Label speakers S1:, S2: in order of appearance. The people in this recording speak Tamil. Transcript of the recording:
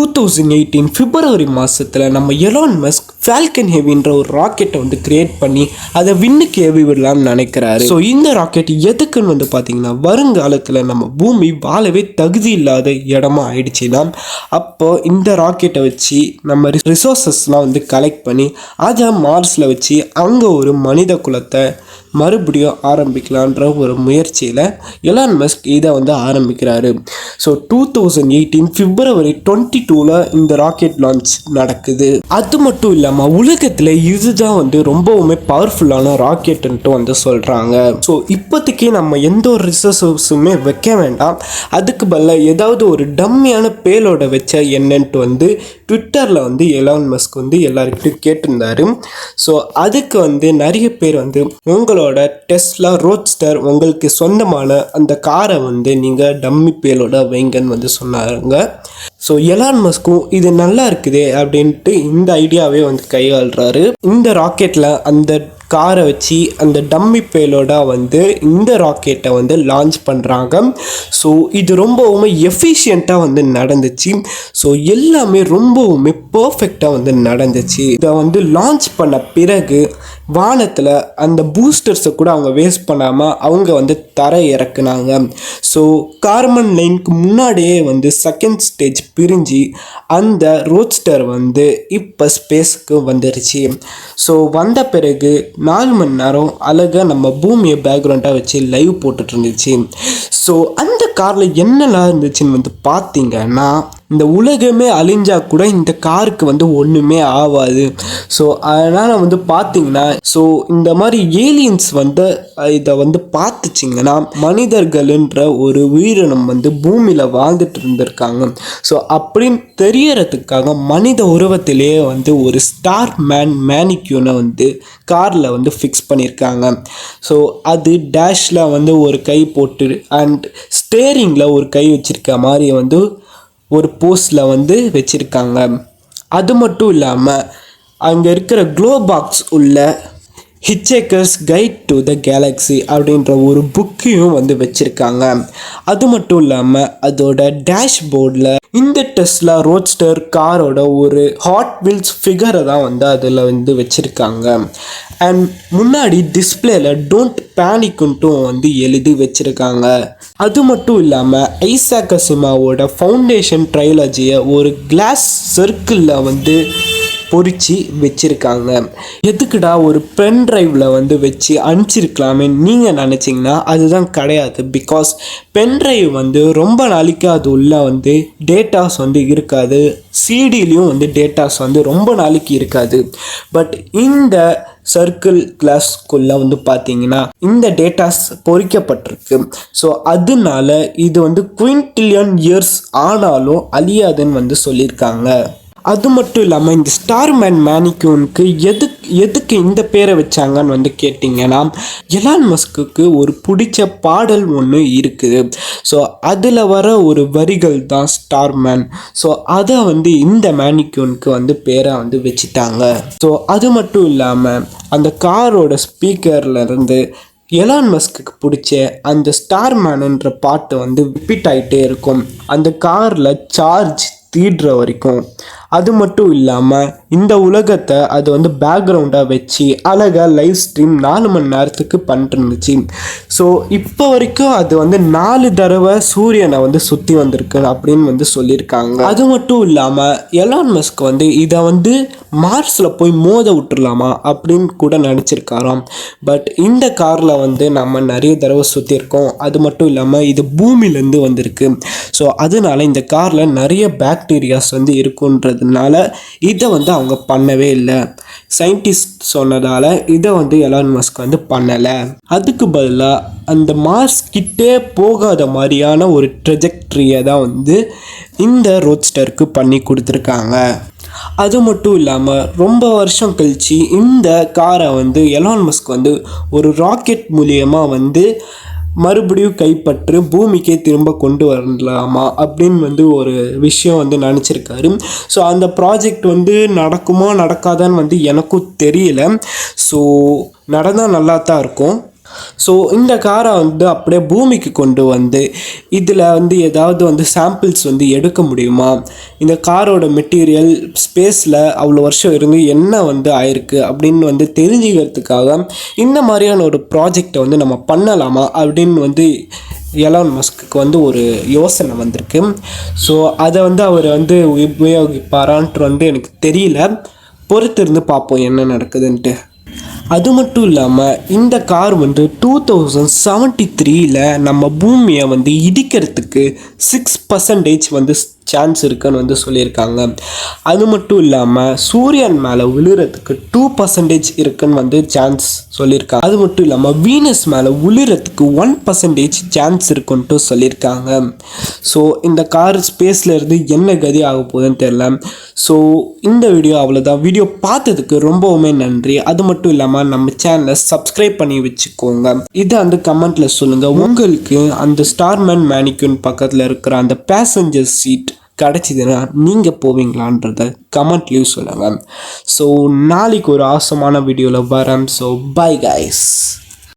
S1: 2018 பிப்ரவரி மாதத்தில் நம்ம எலான் மஸ்க் ஃபால்கன் ஹெவின்ற ஒரு ராக்கெட்டை வந்து கிரியேட் பண்ணி அதை விண்ணுக்கு ஏவி விடலாம்னு நினைக்கிறாரு. ஸோ இந்த ராக்கெட் எதுக்குன்னு வந்து பார்த்தீங்கன்னா, வருங்காலத்தில் நம்ம பூமி வாழவே தகுதி இல்லாத இடமா ஆயிடுச்சுன்னா அப்போ இந்த ராக்கெட்டை வச்சு நம்ம ரிசோர்ஸஸ்லாம் வந்து கலெக்ட் பண்ணி அதை மார்ஸில் வச்சு அங்கே ஒரு மனித குலத்தை மறுபடியும் ஆரம்பிக்கலான்ற ஒரு முயற்சியில் எலான் மஸ்க் இதை வந்து ஆரம்பிக்கிறாரு. ஸோ 2018 பிப்ரவரி 22 இந்த ராக்கெட் லான்ச் நடக்குது. அது மட்டும் இல்லாமல் உலகத்தில் இதுதான் வந்து ரொம்பவுமே பவர்ஃபுல்லான ராக்கெட்டுன்ட்டு வந்து சொல்கிறாங்க. ஸோ இப்போதைக்கு நம்ம எந்த ஒரு ரிசோர்ஸுமே வைக்க வேண்டாம், அதுக்கு பதிலாக ஏதாவது ஒரு டம்மியான பேலோட வச்ச என்னன்ட்டு வந்து ட்விட்டரில் வந்து எலான் மஸ்க் வந்து எல்லாருக்கிட்டையும் கேட்டிருந்தாரு. ஸோ அதுக்கு வந்து நிறைய பேர் வந்து உங்களோட டெஸ்லா ரோட்ஸ்டர் உங்களுக்கு சொந்தமான அந்த காரை வந்து நீங்கள் டம்மி பேலோட வைங்கன்னு வந்து சொன்னாங்க. ஸோ எலான் மஸ்க்கும் இது நல்லா இருக்குதே அப்படின்ட்டு இந்த ஐடியாவே வந்து கையாளுறாரு. இந்த ராக்கெட்டில் அந்த காரை வச்சு அந்த டம்மி பேலோட வந்து இந்த ராக்கெட்டை வந்து லான்ச் பண்ணுறாங்க. ஸோ இது ரொம்பவுமே எஃபிஷியண்ட்டாக வந்து நடந்துச்சு. ஸோ எல்லாமே ரொம்பவுமே பர்ஃபெக்டாக வந்து நடந்துச்சு. இதை வந்து லான்ச் பண்ண பிறகு வானத்தில் அந்த பூஸ்டர்ஸை கூட அவங்க வேஸ்ட் பண்ணாமல் அவங்க வந்து தர இறக்குனாங்க. ஸோ கார்பன் லைனுக்கு முன்னாடியே வந்து செகண்ட் ஸ்டேஜ் பிரிஞ்சு அந்த ரோட்ஸ்டர் வந்து இப்போ ஸ்பேஸ்க்கு வந்துருச்சு. ஸோ வந்த பிறகு 4 மணி நேரம் அழகாக நம்ம பூமியை பேக்ரவுண்டாக வச்சு லைவ் போட்டுட்டு இருந்துச்சு. ஸோ அந்த காரில் என்னெல்லாம் இருந்துச்சுன்னு வந்து பார்த்தீங்கன்னா, இந்த உலகமே அழிஞ்சா கூட இந்த காருக்கு வந்து ஒன்றுமே ஆகாது. ஸோ அதனால் வந்து பார்த்தீங்கன்னா, ஸோ இந்த மாதிரி ஏலியன்ஸ் வந்து இதை வந்து பார்த்துச்சிங்கன்னா மனிதர்கள்ன்ற ஒரு உயிரினம் வந்து பூமியில் வாழ்ந்துட்டு இருந்திருக்காங்க. ஸோ அப்படின்னு தெரியறதுக்காக மனித உருவத்திலேயே வந்து ஒரு ஸ்டார் மேனிக்யூனை வந்து காரில் வந்து ஃபிக்ஸ் பண்ணியிருக்காங்க. ஸோ அது டேஷில் வந்து ஒரு கை போட்டு அண்ட் ஸ்டேரிங்கில் ஒரு கை வச்சிருக்க மாதிரி வந்து ஒரு போஸ்டில் வந்து வச்சுருக்காங்க. அது மட்டும் இல்லாமல் அங்கே இருக்கிற க்ளோ பாக்ஸ் உள்ள ஹிட்ச்ஹைக்கர்ஸ் கைட் டு த கேலக்ஸி அப்படின்ற ஒரு புக்கையும் வந்து வச்சுருக்காங்க. அது மட்டும் இல்லாமல் அதோட டேஷ்போர்டில் இந்த டெஸ்லா ரோட்ஸ்டர் காரோட ஒரு ஹாட் வீல்ஸ் ஃபிகரை தான் வந்து அதில் வந்து வச்சுருக்காங்க. அண்ட் முன்னாடி டிஸ்பிளேல டோன்ட் பேனிக்குன்ட்டும் வந்து எழுதி வச்சுருக்காங்க. அது மட்டும் இல்லாமல் ஐசாக் அசிமாவோட ஃபவுண்டேஷன் ட்ரைலஜியை ஒரு கிளாஸ் சர்க்கிளில் வந்து பொறிச்சு வச்சுருக்காங்க. எதுக்குடா ஒரு பென் ட்ரைவில் வந்து வச்சு அனுப்பிச்சிருக்கலாமே நீங்கள் நினச்சிங்கன்னா அதுதான் கிடையாது. பிகாஸ் பென் ட்ரைவ் வந்து ரொம்ப நாளைக்கு அது உள்ள வந்து டேட்டாஸ் வந்து இருக்காது, சிடிலையும் வந்து டேட்டாஸ் வந்து ரொம்ப நாளைக்கு இருக்காது. பட் இந்த சர்க்கிள் கிளாஸ்க்குள்ளே வந்து பார்த்தீங்கன்னா இந்த டேட்டாஸ் பொறிக்கப்பட்டிருக்கு. ஸோ அதனால இது வந்து குவின்டில்லியன் இயர்ஸ் ஆனாலும் அழியாதுன்னு வந்து சொல்லியிருக்காங்க. அது மட்டும் இல்லாமல் இந்த ஸ்டார்மேன் மேனிக்யூனுக்கு எதுக்கு இந்த பேரை வச்சாங்கன்னு வந்து கேட்டிங்கன்னா, எலான் மஸ்க்கு ஒரு பிடிச்ச பாடல் ஒன்று இருக்குது. ஸோ அதில் வர ஒரு வரிகள் தான் ஸ்டார்மேன். ஸோ அதை வந்து இந்த மேனிக்யூனுக்கு வந்து பேரை வந்து வச்சுட்டாங்க. ஸோ அது மட்டும் இல்லாமல் அந்த காரோட ஸ்பீக்கர்லேருந்து எலான் மஸ்க்கு பிடிச்ச அந்த ஸ்டார்மேனுன்ற பாட்டு வந்து ரிப்பீட் ஆகிட்டே இருக்கும் அந்த காரில் சார்ஜ் தீடுற வரைக்கும். அது மட்டும் இல்லாமல் இந்த உலகத்தை அது வந்து பேக்ரவுண்டாக வச்சு அழகாக லைவ் ஸ்ட்ரீம் 4 மணி நேரத்துக்கு பண்ணிருந்துச்சு. ஸோ இப்போ வரைக்கும் அது வந்து 4 தடவை சூரியனை வந்து சுற்றி வந்திருக்கு அப்படின்னு வந்து சொல்லியிருக்காங்க. அது மட்டும் இல்லாமல் எலான் மஸ்க் வந்து இதை வந்து மார்ஸில் போய் மோத விட்டுருலாமா அப்படின்னு கூட நினச்சிருக்காராம். பட் இந்த காரில் வந்து நம்ம நிறைய தடவை சுற்றிருக்கோம். அது மட்டும் இல்லாமல் இது பூமியிலேருந்து வந்திருக்கு. ஸோ அதனால இந்த காரில் நிறைய பாக்டீரியாஸ் வந்து இருக்குன்றதுனால இதை வந்து அவங்க பண்ணவே இல்லை. சயின்டிஸ்ட் சொன்னதால் இதை வந்து எலான் மஸ்க் வந்து பண்ணலை. அதுக்கு பதிலாக அந்த மார்ஸ் கிட்டே போகாத மாதிரியான ஒரு ட்ரெஜெக்டரியை தான் வந்து இந்த ரோட்ஸ்டருக்கு பண்ணி கொடுத்துருக்காங்க. அது மட்டும் இல்லாமல் ரொம்ப வருஷம் கழித்து இந்த காரை வந்து எலான் மஸ்க் வந்து ஒரு ராக்கெட் மூலியமாக வந்து மறுபடியும் கைப்பற்று பூமிக்கே திரும்ப கொண்டு வரலாமா அப்படின்னு வந்து ஒரு விஷயம் வந்து நினச்சிருக்காரு. ஸோ அந்த ப்ராஜெக்ட் வந்து நடக்குமா நடக்காதான்னு வந்து எனக்கும் தெரியல. ஸோ நடந்தால் நல்லா தான் இருக்கும். ஸோ இந்த காரை வந்து அப்படியே பூமிக்கு கொண்டு வந்து இதில் வந்து ஏதாவது வந்து சாம்பிள்ஸ் வந்து எடுக்க முடியுமா, இந்த காரோட மெட்டீரியல் ஸ்பேஸில் அவ்வளோ வருஷம் இருந்து என்ன வந்து ஆயிருக்கு அப்படின்னு வந்து தெரிஞ்சுக்கிறதுக்காக இந்த மாதிரியான ஒரு ப்ராஜெக்டை வந்து நம்ம பண்ணலாமா அப்படின்னு வந்து எலான் மஸ்க்கு வந்து ஒரு யோசனை வந்திருக்கு. ஸோ அதை வந்து அவர் வந்து உபயோகிப்பாரான்ட்டு வந்து எனக்கு தெரியல, பொறுத்திருந்து பார்ப்போம் என்ன நடக்குதுன்ட்டு. அது மட்டும் இல்லாமல் இந்த கார் வந்து 2073 நம்ம பூமியை வந்து இடிக்கிறதுக்கு 6% வந்து சான்ஸ் இருக்குன்னு வந்து சொல்லியிருக்காங்க. அது மட்டும் இல்லாமல் சூரியன் மேலே விழுறதுக்கு 2% இருக்குன்னு வந்து சான்ஸ் சொல்லியிருக்காங்க. அது மட்டும் இல்லாமல் வீனஸ் மேலே விழுறதுக்கு 1% சான்ஸ் இருக்குன்ட்டு சொல்லியிருக்காங்க. ஸோ இந்த கார் ஸ்பேஸில் இருந்து என்ன கதி ஆக போகுதுன்னு தெரில. ஸோ இந்த வீடியோ அவ்வளோதான். வீடியோ பார்த்ததுக்கு ரொம்பவுமே நன்றி. அது மட்டும் இல்லாமல் நம்ம சேனலை சப்ஸ்கிரைப் பண்ணி வச்சுக்கோங்க. இதை அந்த கமெண்ட்டில் சொல்லுங்கள், உங்களுக்கு அந்த ஸ்டார்மேன் மேனிக்யூன் பக்கத்தில் இருக்கிற அந்த பேசஞ்சர் சீட் கிடச்சிதுன்னா நீங்கள் போவீங்களான்றத கமெண்ட்லேயும் சொல்லுங்கள். ஸோ நாளைக்கு ஒரு ஆசமான வீடியோவில் வரேன். So bye guys.